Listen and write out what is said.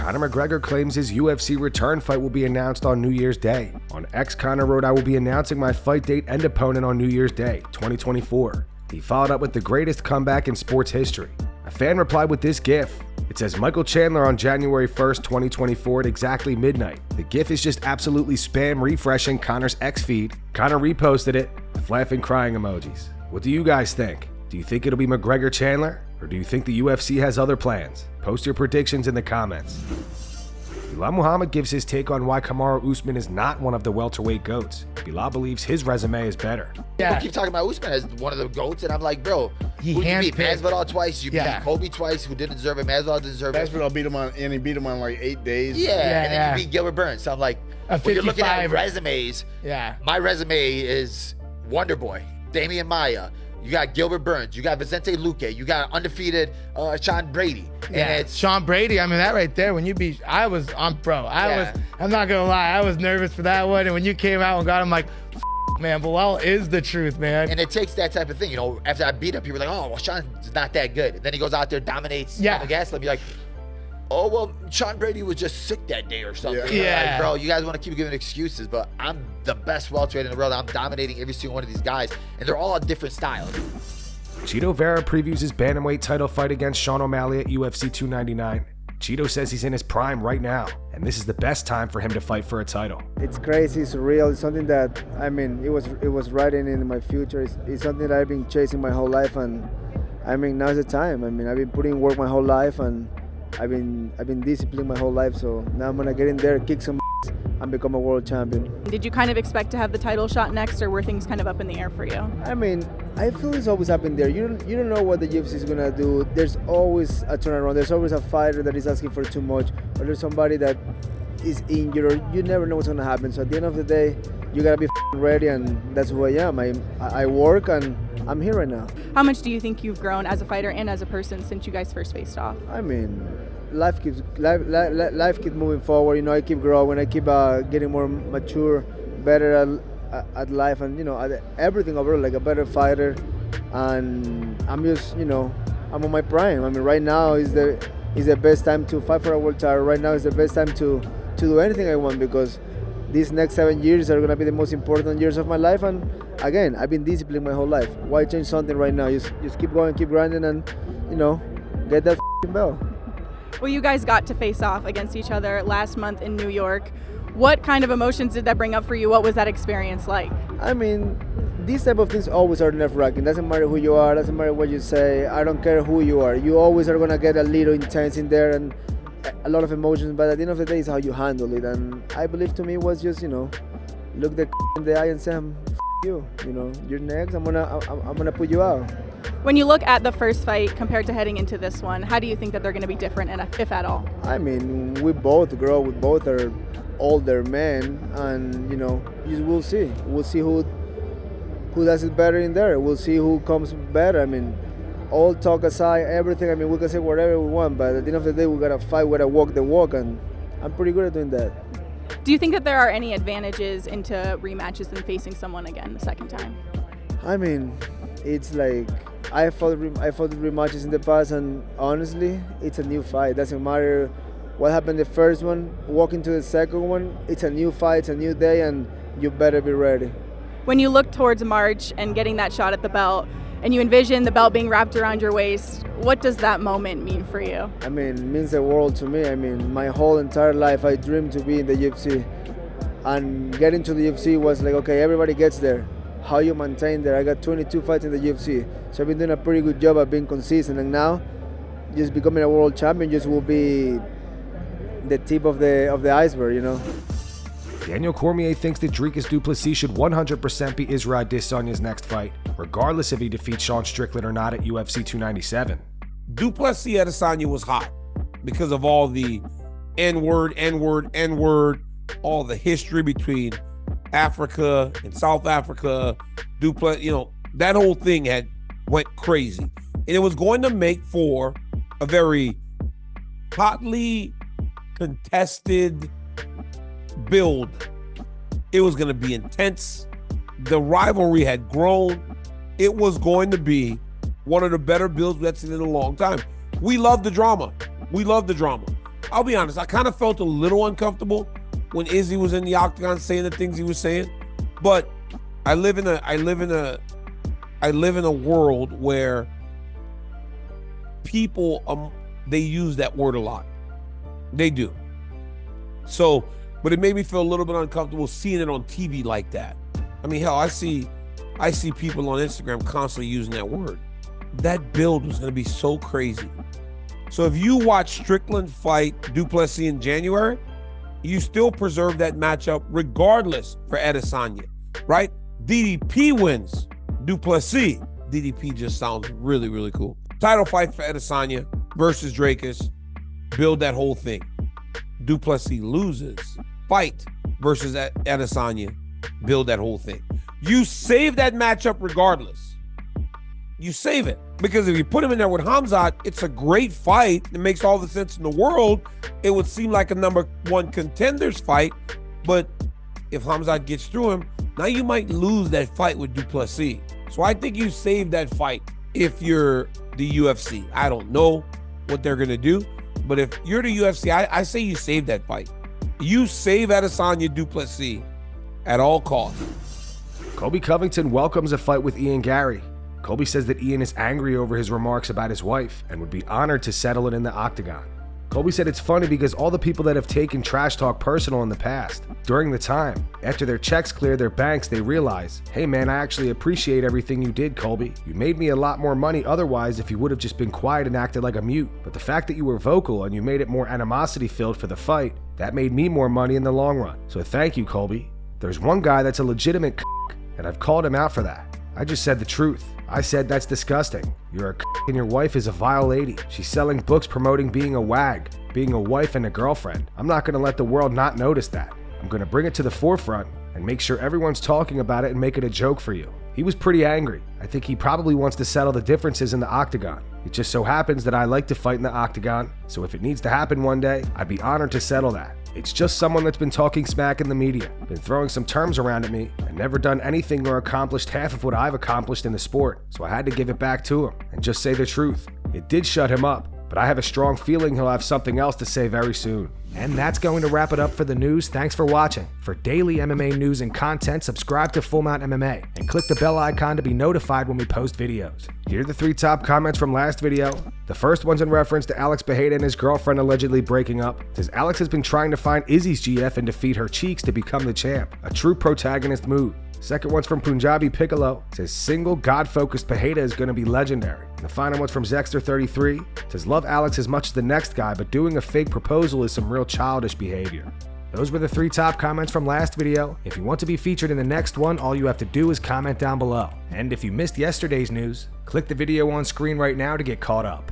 Conor McGregor claims his UFC return fight will be announced on New Year's Day. On X, Conor wrote, "I will be announcing my fight date and opponent on New Year's Day, 2024. He followed up with the greatest comeback in sports history. A fan replied with this GIF. It says, "Michael Chandler on January 1st, 2024 at exactly midnight." The GIF is just absolutely spam refreshing Conor's X feed. Conor reposted it with laughing crying emojis. What do you guys think? Do you think it'll be McGregor Chandler? Or do you think the UFC has other plans? Post your predictions in the comments. Belal Muhammad gives his take on why Kamaru Usman is not one of the welterweight GOATs. Belal believes his resume is better. People keep talking about Usman as one of the GOATs, and I'm like, bro, you beat Masvidal twice, you beat Colby twice, who didn't deserve it, Masvidal didn't deserve it. Masvidal beat him on, and he beat him on like 8 days. And then you beat Gilbert Burns. So I'm like, when you're looking at resumes, my resume is Wonder Boy, Damian Maia, you got Gilbert Burns, you got Vicente Luque, you got undefeated Sean Brady. And it's Sean Brady, I mean, that right there, when you beat, I'm not gonna lie, I was nervous for that one, and when you came out and got him, like, man, Belal is the truth, man. And it takes that type of thing, you know, after I beat him, people are like, oh, well, Sean's not that good. And then he goes out there, dominates on the gas, and be like, oh, well, Sean Brady was just sick that day or something. Like, bro, you guys want to keep giving excuses, but I'm the best welterweight in the world. I'm dominating every single one of these guys, and they're all different styles. Chito Vera previews his bantamweight title fight against Sean O'Malley at UFC 299. Chito says he's in his prime right now, and this is the best time for him to fight for a title. It's crazy, it's surreal, it's something that, I mean, it was writing in my future. It's something that I've been chasing my whole life, and I mean, now's the time. I mean, I've been putting in work my whole life, and I've been disciplined my whole life, so now I'm gonna get in there, kick some and become a world champion. Did you kind of expect to have the title shot next, or were things kind of up in the air for you? I mean, I feel it's always up in there. You don't know what the UFC is gonna do. There's always a turnaround. There's always a fighter that is asking for too much, or there's somebody that is injured, or you never know what's gonna happen. So at the end of the day, you gotta be ready, and that's who I am. I work, and I'm here right now. How much do you think you've grown as a fighter and as a person since you guys first faced off? I mean, life keeps moving forward. You know, I keep growing. I keep getting more mature, better at life, and you know, at everything overall, like a better fighter. And I'm just, you know, I'm on my prime. I mean, right now is the best time to fight for a world title. Right now is the best time to do anything I want, because these next 7 years are gonna be the most important years of my life. And again, I've been disciplined my whole life. Why change something right now? Just keep going, keep grinding, and you know, get that belt. Well, you guys got to face off against each other last month in New York. What kind of emotions did that bring up for you? What was that experience like? I mean, these type of things always are nerve-wracking. Doesn't matter who you are, doesn't matter what you say. I don't care who you are. You always are gonna get a little intense in there and a lot of emotions. But at the end of the day, it's how you handle it. And I believe to me it was just, you know, look the in the eye and say, you know, you're next. I'm gonna put you out. When you look at the first fight compared to heading into this one, how do you think that they're going to be different, and if at all? I mean, we both are older men, and you know, we'll see. We'll see who does it better in there. We'll see who comes better. I mean, all talk aside, everything. I mean, we can say whatever we want, but at the end of the day, we gotta fight. We gotta walk the walk, and I'm pretty good at doing that. Do you think that there are any advantages into rematches than facing someone again the second time? I mean, it's like I fought rematches in the past, and honestly, it's a new fight. Doesn't matter what happened the first one. Walk into the second one, it's a new fight, it's a new day, and you better be ready. When you look towards March and getting that shot at the belt, and you envision the belt being wrapped around your waist, what does that moment mean for you? I mean, it means the world to me. I mean, my whole entire life, I dreamed to be in the UFC. And getting to the UFC was like, okay, everybody gets there. How you maintain there? I got 22 fights in the UFC. So I've been doing a pretty good job of being consistent. And now, just becoming a world champion just will be the tip of the iceberg, you know? Daniel Cormier thinks that Dricus du Plessis should 100% be Israel Adesanya's next fight, regardless if he defeats Sean Strickland or not at UFC 297. Du Plessis Adesanya was hot because of all the N-word, all the history between Africa and South Africa. Du Plessis, you know, that whole thing went crazy. And it was going to make for a very hotly contested build. It was going to be intense. The rivalry had grown. It was going to be one of the better builds we've seen in a long time. We love the drama. I'll be honest, I kind of felt a little uncomfortable when Izzy was in the octagon saying the things he was saying, but I live in a world where people they use that word a lot. They do. So, but it made me feel a little bit uncomfortable seeing it on TV like that. I mean, hell, I see people on Instagram constantly using that word. That build was going to be so crazy. So if you watch Strickland fight Du Plessis in January, you still preserve that matchup regardless for Adesanya, right? DDP wins Du Plessis. DDP just sounds really, really cool. Title fight for Adesanya versus Dricus. Build that whole thing. Du Plessis loses. Fight versus Adesanya. Build that whole thing. You save that matchup regardless. You save it. Because if you put him in there with Khamzat, it's a great fight. It makes all the sense in the world. It would seem like a #1 contenders fight. But if Khamzat gets through him, now you might lose that fight with Du Plessis. So I think you save that fight if you're the UFC. I don't know what they're going to do. But if you're the UFC, I say you save that fight. You save Adesanya Du Plessis at all costs. Colby Covington welcomes a fight with Ian Garry. Colby says that Ian is angry over his remarks about his wife and would be honored to settle it in the octagon. Colby said it's funny because all the people that have taken trash talk personal in the past, during the time, after their checks clear their banks, they realize, hey man, I actually appreciate everything you did, Colby. You made me a lot more money otherwise if you would have just been quiet and acted like a mute. But the fact that you were vocal and you made it more animosity filled for the fight, that made me more money in the long run. So thank you, Colby. There's one guy that's a legitimate and I've called him out for that. I just said the truth. I said that's disgusting. You're a and your wife is a vile lady. She's selling books promoting being a wag, being a wife and a girlfriend. I'm not gonna let the world not notice that. I'm gonna bring it to the forefront and make sure everyone's talking about it and make it a joke for you. He was pretty angry. I think he probably wants to settle the differences in the octagon. It just so happens that I like to fight in the octagon, so if it needs to happen one day, I'd be honored to settle that. It's just someone that's been talking smack in the media, been throwing some terms around at me, and never done anything or accomplished half of what I've accomplished in the sport, so I had to give it back to him and just say the truth. It did shut him up, but I have a strong feeling he'll have something else to say very soon. And that's going to wrap it up for the news. Thanks for watching. For daily MMA news and content, subscribe to Full Mount MMA and click the bell icon to be notified when we post videos. Here are the 3 top comments from last video. The first one's in reference to Alex Bejeda and his girlfriend allegedly breaking up. It says Alex has been trying to find Izzy's GF and defeat her cheeks to become the champ. A true protagonist move. Second one's from Punjabi Piccolo. It says single, God-focused Bejeda is going to be legendary. And the final one's from Zexter33. It says love Alex as much as the next guy, but doing a fake proposal is some real childish behavior. Those were the 3 top comments from last video. If you want to be featured in the next one, all you have to do is comment down below. And if you missed yesterday's news, click the video on screen right now to get caught up.